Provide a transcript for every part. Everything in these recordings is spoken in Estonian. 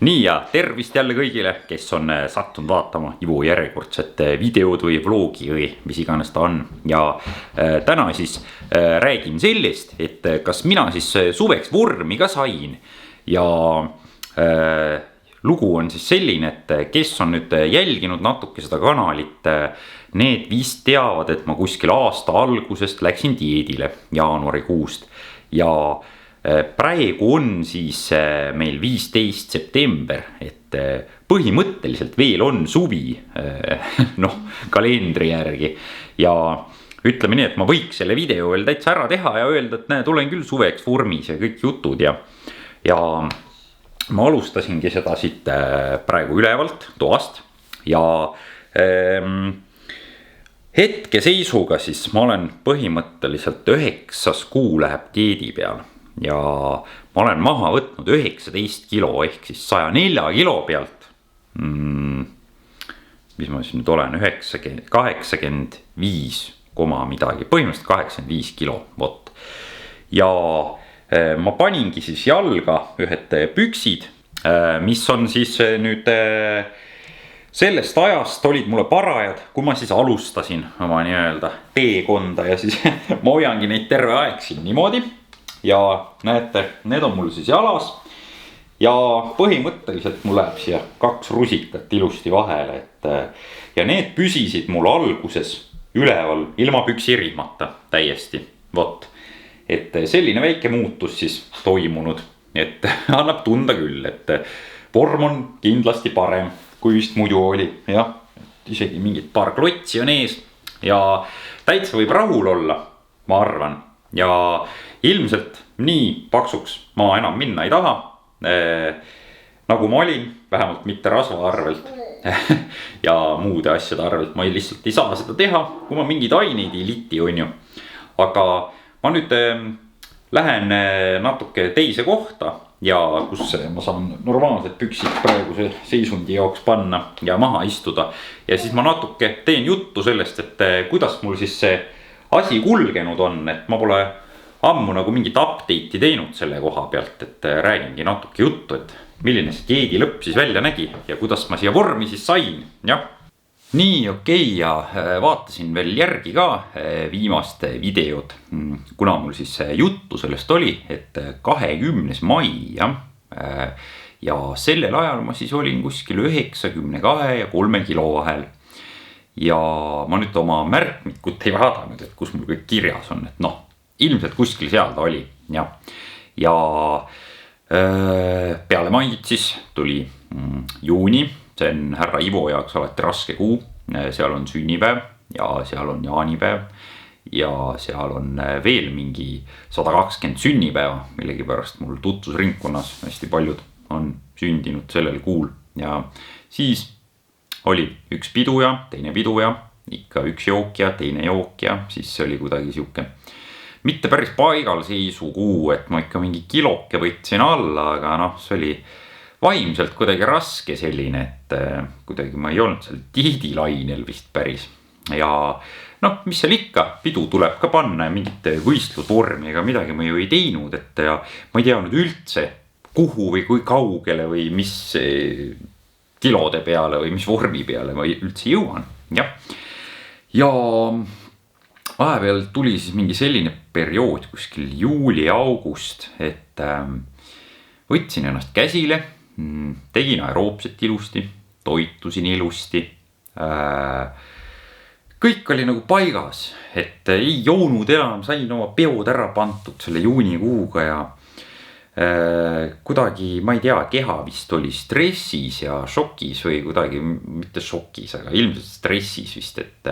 Nii ja tervist jälle kõigile, kes on sattunud vaatama Ivo järjekordset videod või vlogi või mis iganes ta on. Ja täna siis räägin sellest, et kas mina siis suveks vormi ka sain. Ja lugu on siis selline, et kes on nüüd jälginud natuke seda kanalit, need vist teavad, et ma kuskil aasta algusest läksin dieedile jaanuarikuust. Ja praegu on siis meil 15. september, et põhimõtteliselt veel on suvi, kalendri järgi. Ja ütleme nii, et ma võiks selle video veel täitsa ära teha ja öelda, et näe, tulen küll suveks vormis ja kõik jutud. Ja ma alustasingi seda siit praegu ülevalt toast ja hetkeseisuga siis ma olen põhimõtteliselt 9. kuu läheb dieedi peal. Ja ma olen maha võtnud 19 kilo ehk siis 104 kilo pealt. Mis ma siis nüüd olen, 85 midagi, põhimõtteliselt 85 kilo, vot. Ja ma paningi siis jalga ühed püksid, mis on siis nüüd sellest ajast olid mulle parajad, kui ma siis alustasin oma nii-öelda teekonda ja siis ma hoiangi neid terve aeg siin niimoodi. Ja näete, need on mul siis jalas ja põhimõtteliselt mul läheb siia 2 rusikat ilusti vahele, ja need püsisid mul alguses üleval ilma püksirihmata täiesti, vot. Et selline väike muutus siis toimunud, et annab tunda küll, et vorm on kindlasti parem, kui vist muidu oli, jah, isegi mingid paar klotsi on ees ja täitsa võib rahul olla, ma arvan. Ja ilmselt nii paksuks ma enam minna ei taha, nagu ma olin, vähemalt mitte rasva arvelt ja muude asjade arvelt. Ma lihtsalt ei saa seda teha, kui ma mingeid aineid ei liti, on ju. Aga ma nüüd lähen natuke teise kohta ja kus ma saan normaalsed püksid praeguse seisundi jaoks panna ja maha istuda. Ja siis ma natuke teen juttu sellest, et kuidas mul siis see asi kulgenud on, et ma pole ammu nagu mingit update'i teinud selle koha pealt, et räägingi natuke juttu, et milline see dieedi lõpp siis välja nägi ja kuidas ma siia vormi siis sain, jah. Nii, okei, ja vaatasin veel järgi ka viimast videod, kuna mul siis juttu sellest oli, et 20. mai, jah. Ja sellel ajal ma siis olin kuskil 92 ja 3 kilo vahel. Ja ma nüüd oma märkmikut ei vaadanud, et kus mul kõik kirjas on, et ilmselt kuskil seal ta oli, jah. Ja peale maid siis tuli juuni, see on härra Ivo jaoks alati raske kuu. Seal on sünnipäev ja seal on jaanipäev ja seal on veel mingi 120 sünnipäeva, millegipärast mul tutvusringkonnas hästi paljud on sündinud sellel kuul. Ja siis oli üks pidu ja teine pidu ja ikka üks jook ja teine jook ja siis see oli kuidagi siuke mitte päris paigalseisu kuu, et ma ikka mingi kiloke võtsin alla, aga see oli vaimselt kuidagi raske selline, et kuidagi ma ei olnud seal dieedilainel vist päris. Ja mis seal ikka, pidu tuleb ka panna ja mingit võistlusvormi ega midagi ma ju ei teinud, et ja ma ei teadnud üldse kuhu või kui kaugele või mis kilode peale või mis vormi peale ma üldse jõuan, jah. Ja vahepeal tuli siis mingi selline periood kuskil juuli-august, et võtsin ennast käsile, tegin aeroobset ilusti, toitusin ilusti. Kõik oli nagu paigas, et ei joonud enam, sain oma peod ära pantud selle juunikuuga ja kuidagi, ma ei tea, keha vist oli stressis ja šokis või kuidagi, mitte šokis, aga ilmselt stressis vist, et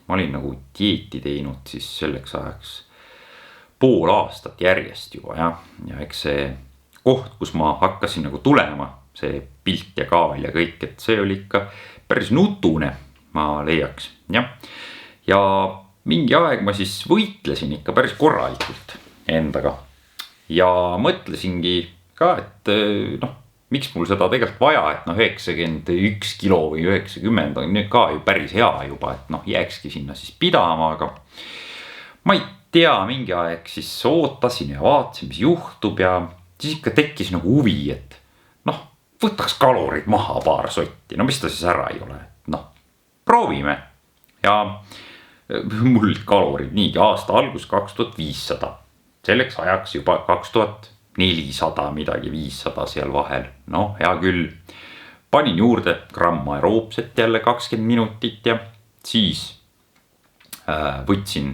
ma olin nagu dieeti teinud siis selleks ajaks pool aastat järjest juba, jah. Ja eks see koht, kus ma hakkasin nagu tulema, see pilt ja kaal ja kõik, et see oli ikka päris nutune, ma leiaks, jah. Ja mingi aeg ma siis võitlesin ikka päris korralikult endaga. Ja mõtlesingi ka, et miks mul seda tegelikult vaja, et 91 kilo või 90 on ka ju päris hea juba, et jääkski sinna siis pidama, aga ma ei tea, mingi aeg siis ootasin ja vaatasin, mis juhtub ja siis ikka tekkis nagu huvi, et võtaks kalorid maha paar sotti, no mis ta siis ära ei ole, noh, proovime. Ja mul kalorid niigi aasta algus 2500, selleks ajaks juba 2400 midagi, 500 seal vahel, noh, hea küll. Panin juurde gramm aeroobset jälle 20 minutit ja siis võtsin,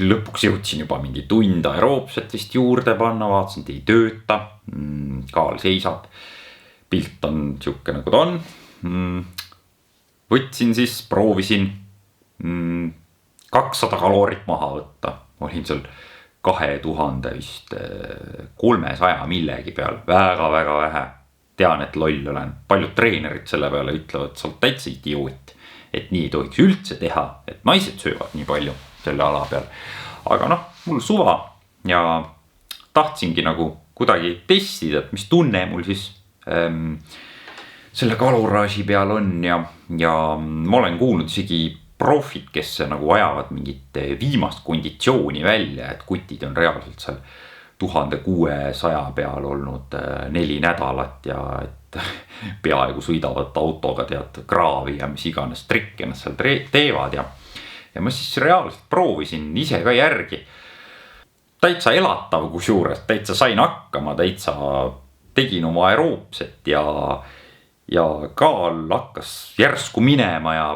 lõpuks jõudsin juba mingi tund aeroobset vist juurde panna, vaatasin, et ei tööta, kaal seisab, pilt on siuke nagu ta on. Võtsin siis, proovisin 200 kalorit maha võtta, olin seal 2000 vist 300 millegi peal, väga-väga vähe. Tean, et loll olen, paljud treenerid selle peale ütlevad, et sa oled täitsa idioot, et nii ei tohiks üldse teha, et naised söövad nii palju selle ala peal. Aga noh, mul suva ja tahtsingi nagu kuidagi testida, et mis tunne mul siis selle kaloraaži peal on ja ma olen kuulnud isegi profid, kes nagu ajavad mingit viimast konditsiooni välja, et kutid on reaalselt seal 1600 peal olnud 4 nädalat ja et peaaegu sõidavad autoga tead kraavi ja mis iganes trikke nad seal teevad ja ma siis reaalselt proovisin ise ka järgi. Täitsa elatav kusjuures, täitsa sain hakkama, täitsa tegin oma aeroobset ja kaal hakkas järsku minema ja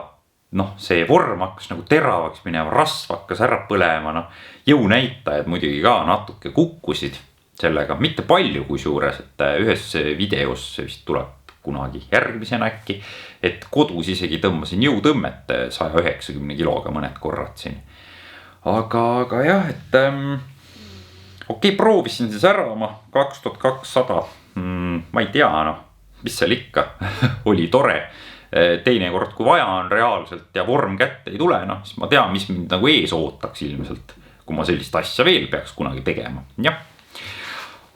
noh, see vorm hakkas nagu teravaks minema, rasv hakkas ära põlema, noh, jõunäitajad muidugi ka natuke kukkusid sellega, mitte palju kusjuures, et ühes videos vist tuleb kunagi järgmisena äkki, et kodus isegi tõmbasin jõutõmmet 190 kiloga mõned korrad siin. Aga jah, et okei, proovisin siis ära oma 2200, ma ei tea, noh, mis seal ikka oli tore. Teine kord, kui vaja on reaalselt ja vorm kätte ei tule, noh, siis ma tean, mis mind nagu ees ootaks ilmselt, kui ma sellist asja veel peaks kunagi tegema. Jah.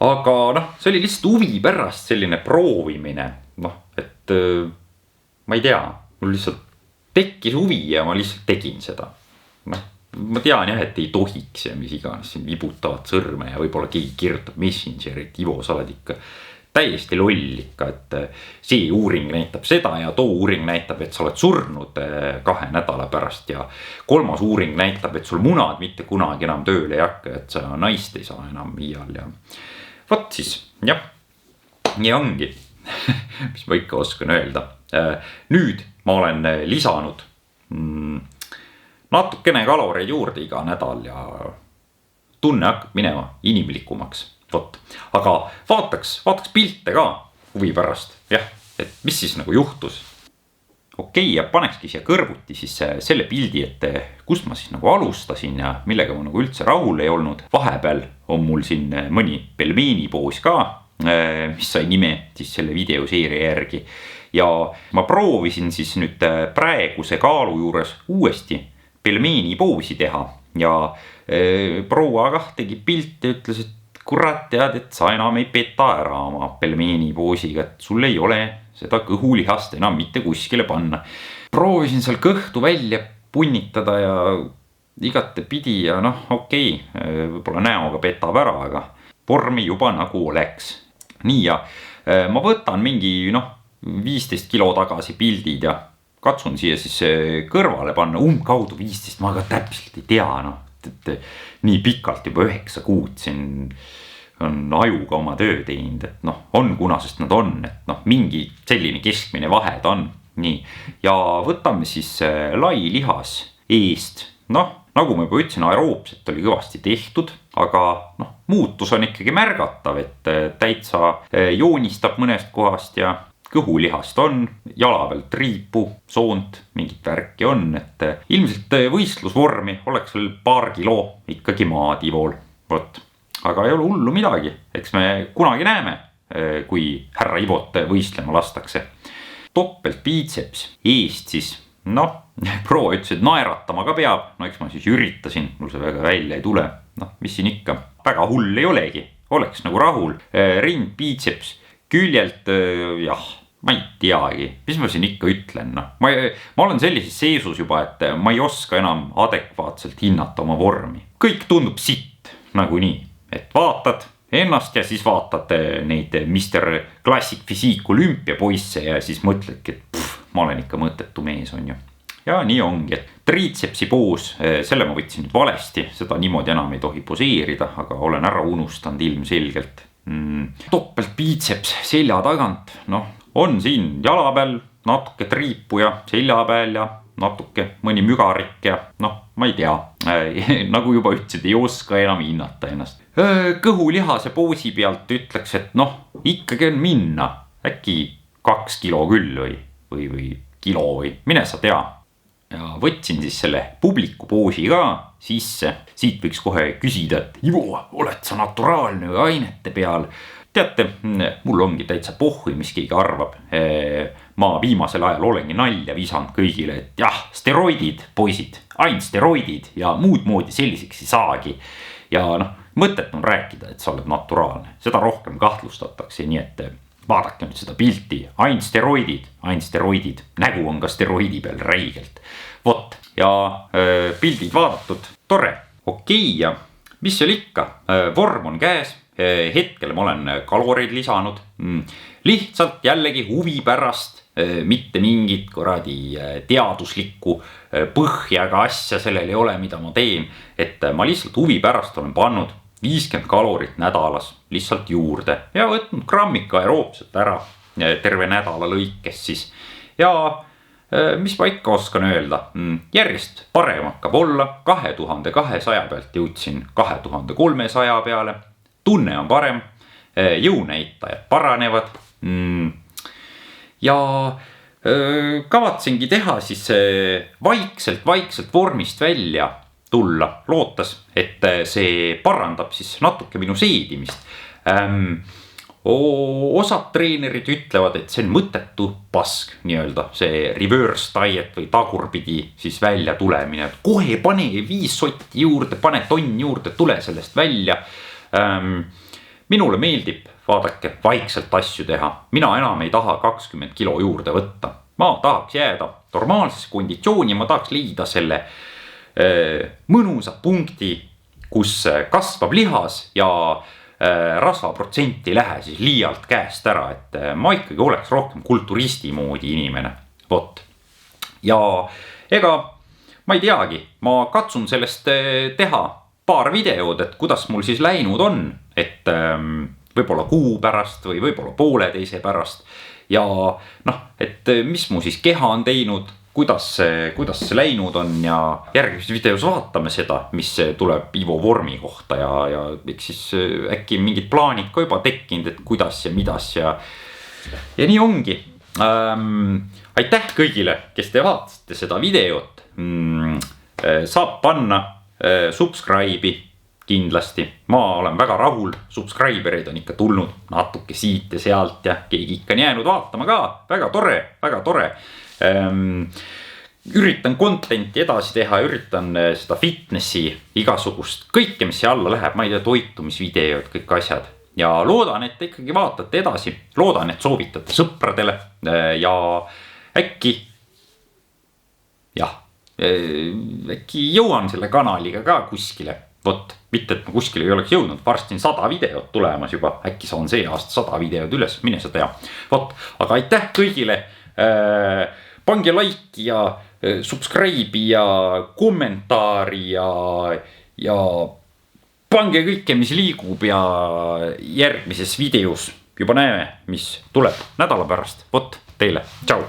Aga noh, see oli lihtsalt huvi pärast selline proovimine, noh, et ma ei tea, mul lihtsalt tekkis huvi ja ma lihtsalt tegin seda. Noh, ma tean jah, et ei tohiks ja mis iganes siin vibutavad sõrme ja võib-olla keegi kirjutab Messengerit, Ivo, sa oled ikka täiesti loll ikka, et see uuring näitab seda ja too uuring näitab, et sa oled surnud 2 nädala pärast ja 3. uuring näitab, et sul munad mitte kunagi enam tööle ei hakka, et sa naist ei saa enam iial ja võt siis, jah, nii ongi, mis ma ikka oskan öelda. Nüüd ma olen lisanud natukene kaloreid juurde iga nädal ja tunne hakkab minema inimlikumaks. Võt. Aga vaataks pilte ka huvi pärast, jah, et mis siis nagu juhtus. Okei, ja panekski siia kõrvuti siis selle pildi, et kust ma siis nagu alustasin ja millega ma nagu üldse rahul ei olnud. Vahepeal on mul siin mõni pelmeeni poos ka, mis sai nime siis selle videoseeria järgi. Ja ma proovisin siis nüüd praeguse kaalu juures uuesti pelmeeni poosi teha ja proua kah tegi pilt ja ütles, et kurat tead, et sa enam ei peta ära oma pelmeeni poosiga, et sul ei ole seda kõhulihast enam mitte kuskile panna. Proovisin seal kõhtu välja punnitada ja igate pidi ja noh, okei, võib-olla näoga petab ära, aga vormi juba nagu oleks. Nii ja ma võtan mingi 15 kilo tagasi pildid ja katsun siia siis kõrvale panna umbkaudu 15, ma ka täpselt ei tea, et nii pikalt juba 9 kuud siin on ajuga oma töö teinud, et noh, on kuna, sest nad on, et noh, mingi selline keskmine vahe ta on. Nii, ja võtame siis lai lihas eest, noh, nagu ma juba ütlesin, aeroobset oli kõvasti tehtud, aga noh, muutus on ikkagi märgatav, et täitsa joonistab mõnest kohast ja kõhulihast on, jala pealt riipu, soont, mingit värki on, et ilmselt võistlusvormi oleks veel paar kilo ikkagi maativool. Võt. Aga ei ole hullu midagi, eks me kunagi näeme, kui härra Ivot võistlema lastakse. Toppelt biitseps eest siis, noh, proua ütles, et naeratama ka peab, no eks ma siis üritasin, mul see väga välja ei tule, noh, mis siin ikka, väga hull ei olegi, oleks nagu rahul, rind, biitseps, küljelt, jah, ma ei teagi, mis ma siin ikka ütlen, noh. Ma olen sellises seisus juba, et ma ei oska enam adekvaatselt hinnata oma vormi. Kõik tundub sitt, nagu nii, et vaatad ennast ja siis vaatad neid Mr. Classic Physique olümpiapoisse ja siis mõtledki, et ma olen ikka mõttetu mees, on ju. Ja nii ongi, et triitsepsi poos, selle ma võtsin nüüd valesti, seda niimoodi enam ei tohi poseerida, aga olen ära unustanud ilmselgelt. Toppelt biitseps selja tagant, on siin jala peal natuke triipu ja selja peal ja natuke mõni mügarik ja ma ei tea, nagu juba ütlesid, ei oska enam hinnata ennast. Kõhulihase poosi pealt ütleks, et ikkagi on minna, äkki 2 kilo küll või kilo või mine sa tea. Ja võtsin siis selle publiku poosi ka sisse, siit võiks kohe küsida, et Ivo, oled sa naturaalne või ainete peal? Teate, mul ongi täitsa pohhui, mis keegi arvab. Ma viimasel ajal olengi nalja visanud kõigile, et jah, steroidid, poisid, ainult steroidid ja muud moodi selliseks ei saagi. Ja mõtet on rääkida, et sa oled naturaalne, seda rohkem kahtlustatakse, nii et vaadake nüüd seda pilti, ainult steroidid, nägu on ka steroidi peal räigelt. Vot, ja pildid vaadatud, tore, okei, ja mis seal ikka, vorm on käes, hetkel ma olen kaloreid lisanud, lihtsalt jällegi huvi pärast, mitte mingit kuradi teaduslikku põhjaga asja sellel ei ole, mida ma teen, et ma lihtsalt huvi pärast olen pannud 50 kalorit nädalas lihtsalt juurde ja võtnud grammika aeroobselt ära terve nädala lõikes siis. Ja mis ma ikka oskan öelda, järjest parem hakkab olla, 2200 pealt jõudsin 2300 peale, tunne on parem, jõunäitajad paranevad ja kavatsengi teha siis vaikselt vormist välja tulla, lootes, et see parandab siis natuke minu seedimist. Osad treenerid ütlevad, et see on mõttetu pask, nii-öelda see reverse diet või tagurpidi siis välja tulemine. Kohe pane 5 sotti juurde, pane tonn juurde, tule sellest välja. Minule meeldib, vaadake, vaikselt asju teha. Mina enam ei taha 20 kilo juurde võtta. Ma tahaks jääda normaalsesse konditsiooni, ma tahaks leida selle mõnusa punkti, kus kasvab lihas ja rasvaprotsenti ei lähe siis liialt käest ära, et ma ikkagi oleks rohkem kulturisti moodi inimene. Vot. Ja ega ma ei teagi, ma katsun sellest teha paar videod, et kuidas mul siis läinud on, et võib-olla kuu pärast või võib-olla pooleteise pärast ja et mis mu siis keha on teinud, kuidas see läinud on ja järgmises videos vaatame seda, mis tuleb Ivo vormi kohta ja eks siis äkki mingid plaanid ka juba tekkinud, et kuidas ja midas ja nii ongi. Aitäh kõigile, kes te vaatasite seda videot. Saab panna subscribe'i kindlasti. Ma olen väga rahul, subscribereid on ikka tulnud natuke siit ja sealt ja keegi ikka on jäänud vaatama ka. Väga tore. Üritan contenti edasi teha, üritan seda fitnessi, igasugust, kõike, mis siia alla läheb, ma ei tea, toitumisvideod, kõik asjad. Ja loodan, et ikkagi vaatate edasi, loodan, et soovitate sõpradele ja äkki jõuan selle kanaliga ka kuskile. Vot, mitte et ma kuskile ei oleks jõudnud, varsti on 100 videot tulemas juba, äkki saan see aasta 100 videod üles, mine sa tea. Vot, aga aitäh kõigile, pange like ja subscribe'i ja kommentaari ja pange kõike, mis liigub ja järgmises videos juba näeme, mis tuleb nädala pärast. Vot, teile, tšau!